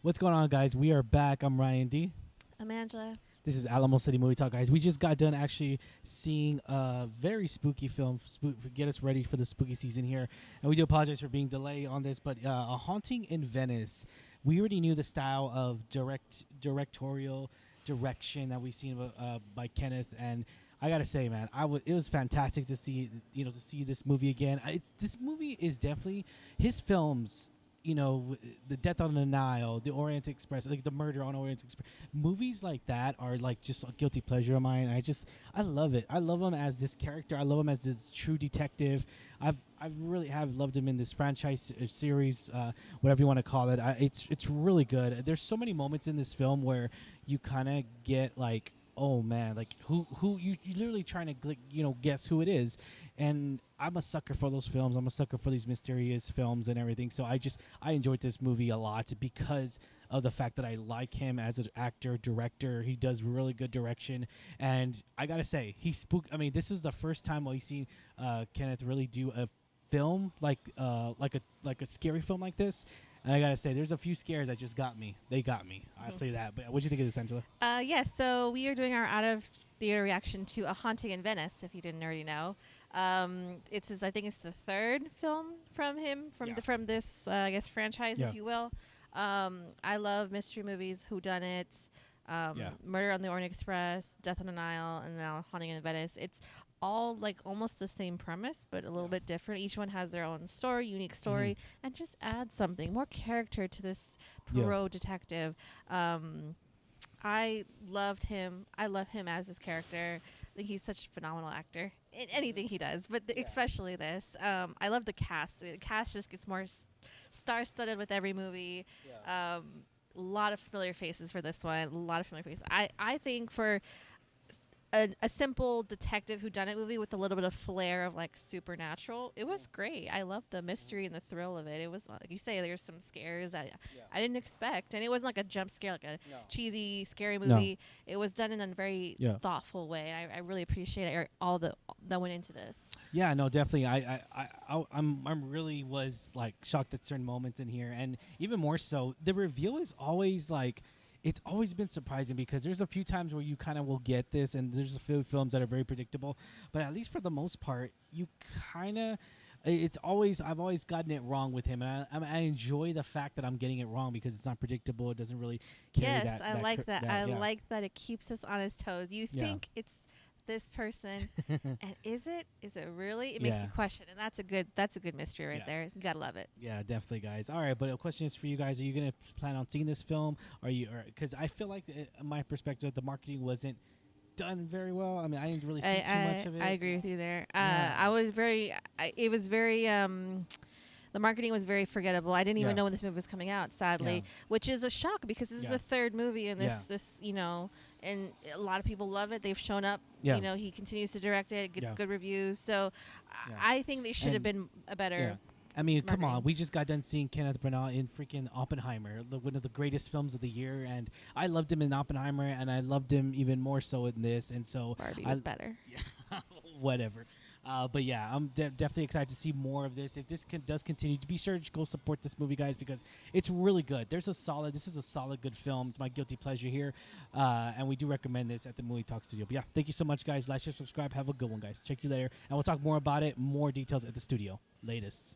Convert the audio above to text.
What's going on, guys? We are back. I'm Ryan D. I'm Angela. This is Alamo City Movie Talk, guys. We just got done actually seeing a very spooky film, get us ready for the spooky season here. And we do apologize for being delayed on this, but A Haunting in Venice. We already knew the style of directorial direction that we've seen by Kenneth, and I gotta say, man, it was fantastic to see this movie again. This movie is definitely his films. The Death on the Nile, the Orient Express, like the Murder on Orient Express, movies like that are like just a guilty pleasure of mine. I love it. I love him as this character. I love him as this true detective. I really have loved him in this franchise series, whatever you want to call it. It's really good. There's so many moments in this film where you kind of get like, oh man, like who you literally trying to guess who it is. And I'm a sucker for those films. I'm a sucker for these mysterious films and everything. So I enjoyed this movie a lot because of the fact that I like him as an actor, director. He does really good direction. And I got to say, this is the first time I've seen Kenneth really do a film like a scary film like this. And I gotta say, there's a few scares that just got me. They got me. I'll say that. But what'd you think of this, Angela? So we are doing our out of theater reaction to A Haunting in Venice. If you didn't already know, I think it's the third film from him from this franchise, if you will. I love mystery movies, whodunits, Murder on the Orient Express, Death on the Nile, and now Haunting in Venice. It's all like almost the same premise, but a little bit different. Each one has their own story, unique story, and just add something more character to this Poirot detective. I loved him. I love him as his character. I think he's such a phenomenal actor in anything he does, but especially this. I love the cast. The cast just gets more star-studded with every movie. A lot of familiar faces for this one. A lot of familiar faces. I think for a simple detective whodunit movie with a little bit of flair of like supernatural, it was great. I loved the mystery and the thrill of it. It was like you say, there's some scares that I didn't expect, and it wasn't like a jump scare, like a cheesy scary movie. It was done in a very thoughtful way. I really appreciate all that went into this. Yeah, no, definitely. I'm really was like shocked at certain moments in here, and even more so, the reveal is always like. It's always been surprising because there's a few times where you kind of will get this, and there's a few films that are very predictable. But at least for the most part, you kind of, I've always gotten it wrong with him, and I enjoy the fact that I'm getting it wrong because it's not predictable. It doesn't really carry that. I like that. I like that it keeps us on his toes. You think it's this person, and is it really? It makes you question, and that's a good mystery right there. You gotta love it. Yeah, definitely, guys. All right, but a question is for you guys: are you gonna plan on seeing this film? Because I feel like, my perspective, the marketing wasn't done very well. I mean, I didn't really see too much of it. I agree with you there. The marketing was very forgettable. I didn't even know when this movie was coming out, sadly, which is a shock because this is the third movie in this and a lot of people love it. They've shown up. He continues to direct it, gets good reviews. So I think they should have been a better. I mean, marketing. Come on. We just got done seeing Kenneth Branagh in freaking Oppenheimer, one of the greatest films of the year. And I loved him in Oppenheimer, and I loved him even more so in this. And so Barbie was better. Whatever. But yeah, I'm definitely excited to see more of this. If this does continue, to be sure to go support this movie, guys, because it's really good. This is a solid, good film. It's my guilty pleasure here, and we do recommend this at the Movie Talk Studio. But yeah, thank you so much, guys. Like, share, subscribe. Have a good one, guys. Check you later, and we'll talk more about it, more details at the studio. Latest.